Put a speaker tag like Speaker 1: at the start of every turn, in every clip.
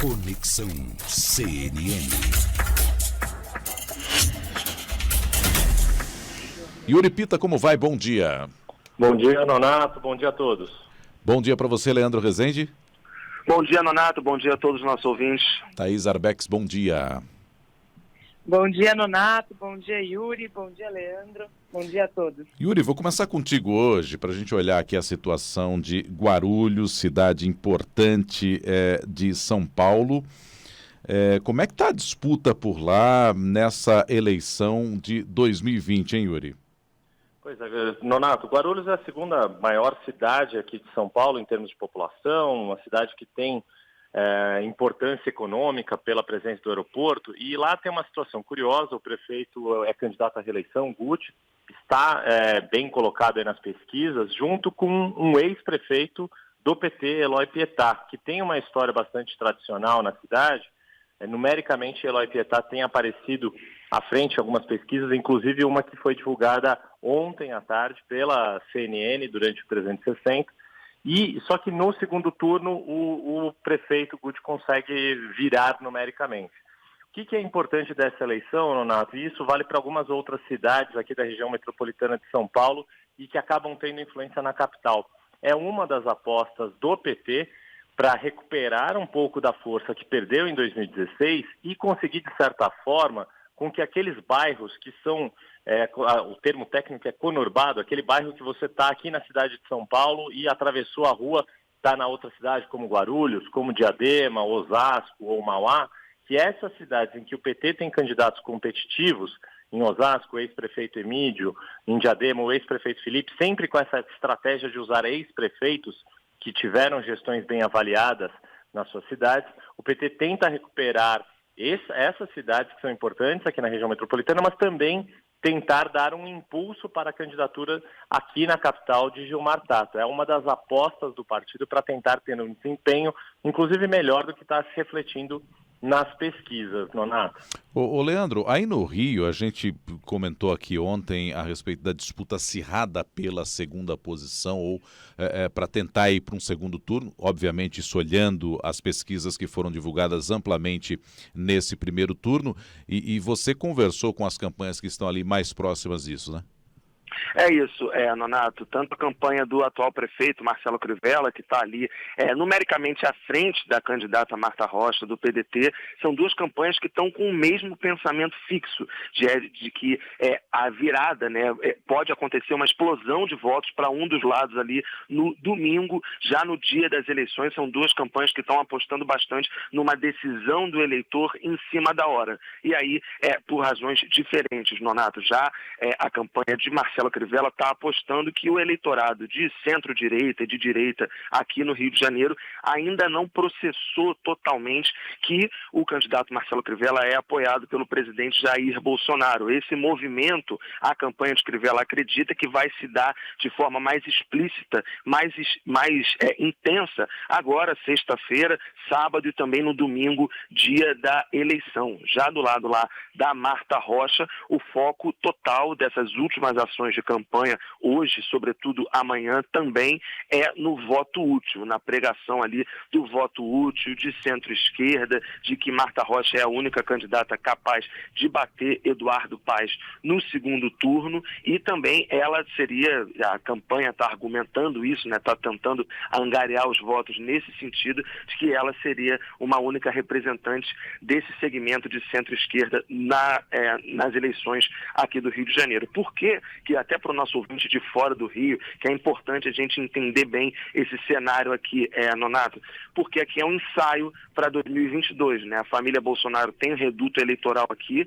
Speaker 1: Conexão CNN.
Speaker 2: Yuri Pita, como vai? Bom dia.
Speaker 3: Bom dia, Nonato. Bom dia a todos.
Speaker 2: Bom dia para você, Leandro Rezende.
Speaker 4: Bom dia, Nonato. Bom dia a todos os nossos ouvintes.
Speaker 2: Thaís Arbex, bom dia.
Speaker 5: Bom dia, Nonato. Bom dia, Yuri. Bom dia, Leandro. Bom dia a todos.
Speaker 2: Yuri, vou começar contigo hoje para a gente olhar aqui a situação de Guarulhos, cidade importante de São Paulo. Como é que está a disputa por lá nessa eleição de 2020, hein, Yuri?
Speaker 3: Pois é, Nonato, Guarulhos é a segunda maior cidade aqui de São Paulo em termos de população, uma cidade que tem importância econômica pela presença do aeroporto, e lá tem uma situação curiosa. O prefeito é candidato à reeleição, Guti, está bem colocado aí nas pesquisas, junto com um ex-prefeito do PT, Eloy Pietá, que tem uma história bastante tradicional na cidade. Numericamente, Eloy Pietá tem aparecido à frente em algumas pesquisas, inclusive uma que foi divulgada ontem à tarde pela CNN durante o 360, só que no segundo turno o prefeito Guti consegue virar numericamente. O que é importante dessa eleição, Nonato? E isso vale para algumas outras cidades aqui da região metropolitana de São Paulo e que acabam tendo influência na capital. É uma das apostas do PT para recuperar um pouco da força que perdeu em 2016 e conseguir, de certa forma, com que aqueles bairros que são, o termo técnico é conurbado, aquele bairro que você está aqui na cidade de São Paulo e atravessou a rua, está na outra cidade como Guarulhos, como Diadema, Osasco ou Mauá, que essas cidades em que o PT tem candidatos competitivos, em Osasco, o ex-prefeito Emídio, em Diadema, o ex-prefeito Felipe, sempre com essa estratégia de usar ex-prefeitos que tiveram gestões bem avaliadas nas suas cidades, o PT tenta recuperar essas cidades que são importantes aqui na região metropolitana, mas também tentar dar um impulso para a candidatura aqui na capital de Gilmar Tato. É uma das apostas do partido para tentar ter um desempenho, inclusive melhor do que está se refletindo nas pesquisas, Nonato.
Speaker 2: Ô Leandro, aí no Rio, a gente comentou aqui ontem a respeito da disputa acirrada pela segunda posição, ou para tentar ir para um segundo turno, obviamente isso olhando as pesquisas que foram divulgadas amplamente nesse primeiro turno, e você conversou com as campanhas que estão ali mais próximas disso, né?
Speaker 4: É isso, Nonato, tanto a campanha do atual prefeito, Marcelo Crivella, que está ali numericamente à frente da candidata Marta Rocha, do PDT, são duas campanhas que estão com o mesmo pensamento fixo, de que a virada, pode acontecer uma explosão de votos para um dos lados ali no domingo, já no dia das eleições. São duas campanhas que estão apostando bastante numa decisão do eleitor em cima da hora. E aí, por razões diferentes, Nonato, já a campanha de Marcelo Crivella está apostando que o eleitorado de centro-direita e de direita aqui no Rio de Janeiro ainda não processou totalmente que o candidato Marcelo Crivella é apoiado pelo presidente Jair Bolsonaro. Esse movimento, a campanha de Crivella acredita que vai se dar de forma mais explícita, mais intensa, agora, sexta-feira, sábado e também no domingo, dia da eleição. Já do lado lá da Marta Rocha, o foco total dessas últimas ações de campanha, hoje, sobretudo amanhã, também é no voto útil, na pregação ali do voto útil, de centro-esquerda, de que Marta Rocha é a única candidata capaz de bater Eduardo Paes no segundo turno, e também ela seria, a campanha está argumentando isso, está tentando angariar os votos nesse sentido, de que ela seria uma única representante desse segmento de centro-esquerda nas eleições aqui do Rio de Janeiro. Por quê? Que até para o nosso ouvinte de fora do Rio, que é importante a gente entender bem esse cenário aqui, Nonato, porque aqui é um ensaio para 2022, A família Bolsonaro tem um reduto eleitoral aqui,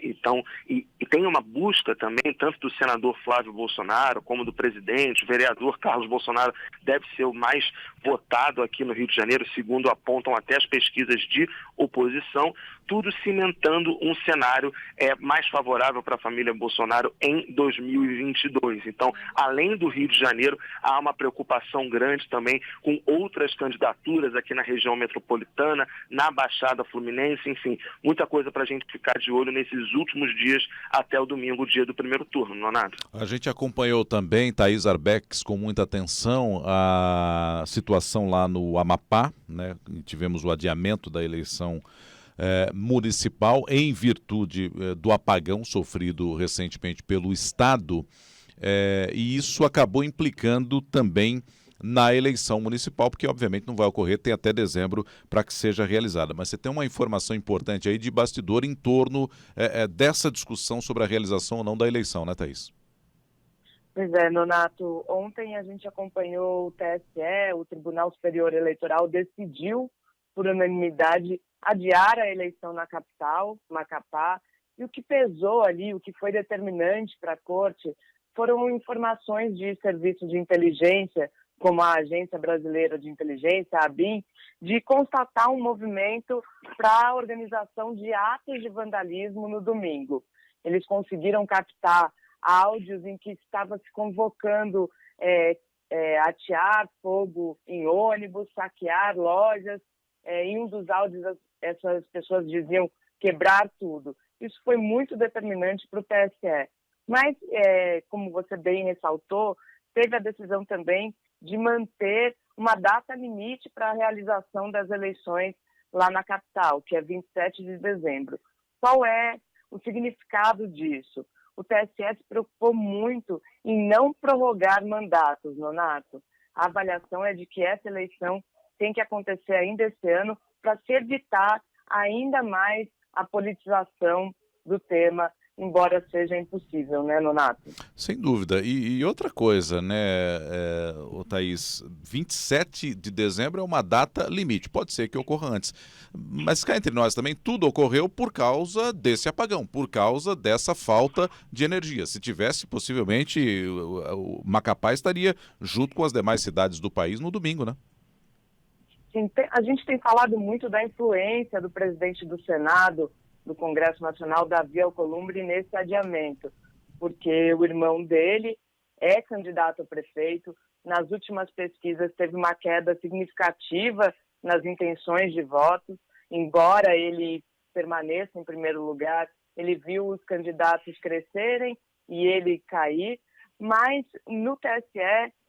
Speaker 4: então, e tem uma busca também, tanto do senador Flávio Bolsonaro, como do presidente, o vereador Carlos Bolsonaro deve ser o mais votado aqui no Rio de Janeiro, segundo apontam até as pesquisas de oposição, tudo cimentando um cenário mais favorável para a família Bolsonaro em 2022. 2022. Então, além do Rio de Janeiro, há uma preocupação grande também com outras candidaturas aqui na região metropolitana, na Baixada Fluminense, enfim, muita coisa para a gente ficar de olho nesses últimos dias até o domingo, dia do primeiro turno, Nonato.
Speaker 2: A gente acompanhou também, Thaís Arbex, com muita atenção a situação lá no Amapá, né? Tivemos o adiamento da eleição municipal em virtude do apagão sofrido recentemente pelo Estado, e isso acabou implicando também na eleição municipal, porque obviamente não vai ocorrer, tem até dezembro para que seja realizada. Mas você tem uma informação importante aí de bastidor em torno dessa discussão sobre a realização ou não da eleição, né, Thaís?
Speaker 5: Pois é, Nonato, ontem a gente acompanhou o TSE, o Tribunal Superior Eleitoral decidiu, por unanimidade, adiar a eleição na capital, Macapá, e o que pesou ali, o que foi determinante para a corte, foram informações de serviços de inteligência, como a Agência Brasileira de Inteligência, a ABIN, de constatar um movimento para a organização de atos de vandalismo no domingo. Eles conseguiram captar áudios em que estava se convocando atear fogo em ônibus, saquear lojas. Em um dos áudios, essas pessoas diziam quebrar tudo. Isso foi muito determinante para o TSE. Mas, como você bem ressaltou, teve a decisão também de manter uma data limite para a realização das eleições lá na capital, que é 27 de dezembro. Qual é o significado disso? O TSE se preocupou muito em não prorrogar mandatos, Nonato. A avaliação é de que essa eleição tem que acontecer ainda esse ano para se evitar ainda mais a politização do tema, embora seja impossível, né, Nonato?
Speaker 2: Sem dúvida. E outra coisa, né, Thaís, 27 de dezembro é uma data limite. Pode ser que ocorra antes. Mas cá entre nós também, tudo ocorreu por causa desse apagão, por causa dessa falta de energia. Se tivesse, possivelmente, o Macapá estaria junto com as demais cidades do país no domingo, né?
Speaker 5: Sim, a gente tem falado muito da influência do presidente do Senado, do Congresso Nacional, Davi Alcolumbre, nesse adiamento, porque o irmão dele é candidato a prefeito. Nas últimas pesquisas teve uma queda significativa nas intenções de votos, embora ele permaneça em primeiro lugar, ele viu os candidatos crescerem e ele cair, mas no TSE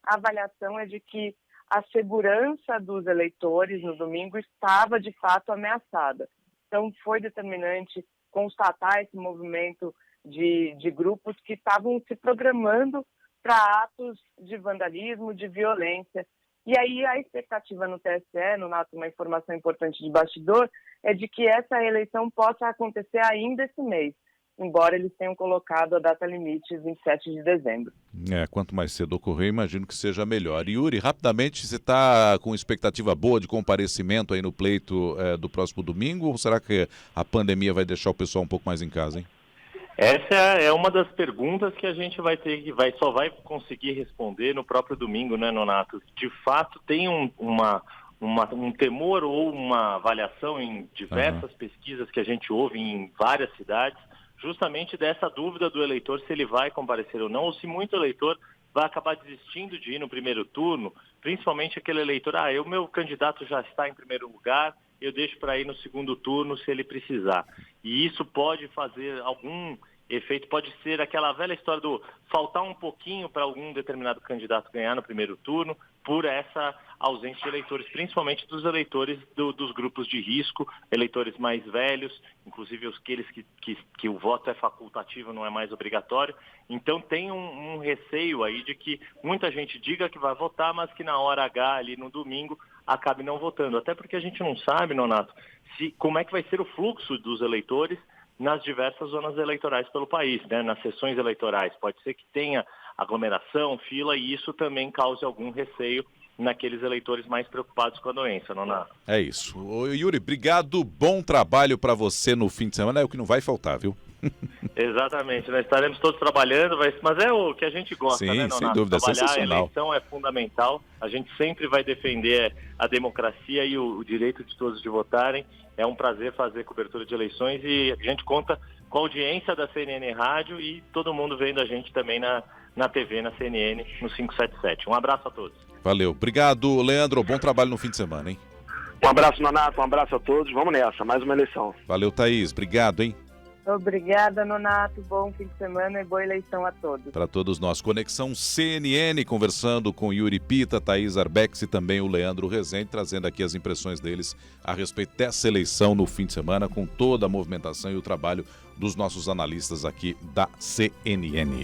Speaker 5: a avaliação é de que a segurança dos eleitores no domingo estava de fato ameaçada. Então, foi determinante constatar esse movimento de grupos que estavam se programando para atos de vandalismo, de violência. E aí a expectativa no TSE, Nonato, uma informação importante de bastidor, é de que essa eleição possa acontecer ainda esse mês, embora eles tenham colocado a data limite 27 de dezembro.
Speaker 2: Quanto mais cedo ocorrer, imagino que seja melhor. Yuri, rapidamente, você está com expectativa boa de comparecimento aí no pleito do próximo domingo, ou será que a pandemia vai deixar o pessoal um pouco mais em casa, hein?
Speaker 3: Essa é uma das perguntas que a gente vai ter, só vai conseguir responder no próprio domingo, né, Nonato? De fato, tem um temor ou uma avaliação em diversas pesquisas que a gente ouve em várias cidades, justamente dessa dúvida do eleitor se ele vai comparecer ou não, ou se muito eleitor vai acabar desistindo de ir no primeiro turno, principalmente aquele eleitor, o meu candidato já está em primeiro lugar, eu deixo para ir no segundo turno se ele precisar. E isso pode fazer algum efeito, pode ser aquela velha história do faltar um pouquinho para algum determinado candidato ganhar no primeiro turno, por essa ausência de eleitores, principalmente dos eleitores dos grupos de risco, eleitores mais velhos, inclusive aqueles que o voto é facultativo, não é mais obrigatório. Então tem um receio aí de que muita gente diga que vai votar, mas que na hora H, ali no domingo, acabe não votando. Até porque a gente não sabe, Nonato, como é que vai ser o fluxo dos eleitores nas diversas zonas eleitorais pelo país, né? Nas sessões eleitorais. Pode ser que tenha aglomeração, fila, e isso também cause algum receio naqueles eleitores mais preocupados com a doença, Nonato.
Speaker 2: É isso. Ô, Yuri, obrigado, bom trabalho para você no fim de semana, é o que não vai faltar, viu?
Speaker 3: Exatamente, nós estaremos todos trabalhando, mas é o que a gente gosta,
Speaker 2: Sim,
Speaker 3: né, Nonato?
Speaker 2: sem dúvida, é
Speaker 3: Trabalhar a
Speaker 2: sensacional.
Speaker 3: eleição é fundamental, a gente sempre vai defender a democracia e o direito de todos de votarem. É um prazer fazer cobertura de eleições e a gente conta com a audiência da CNN Rádio e todo mundo vendo a gente também na TV, na CNN, no 577. Um abraço a todos.
Speaker 2: Valeu. Obrigado, Leandro. Bom trabalho no fim de semana, hein?
Speaker 4: Um abraço, Nonato, um abraço a todos. Vamos nessa, mais uma eleição.
Speaker 2: Valeu, Thaís. Obrigado, hein?
Speaker 5: Obrigada, Nonato. Bom fim de semana e boa eleição a todos.
Speaker 2: Para todos nós. Conexão CNN, conversando com Yuri Pita, Thaís Arbex e também o Leandro Rezende, trazendo aqui as impressões deles a respeito dessa eleição no fim de semana, com toda a movimentação e o trabalho dos nossos analistas aqui da CNN.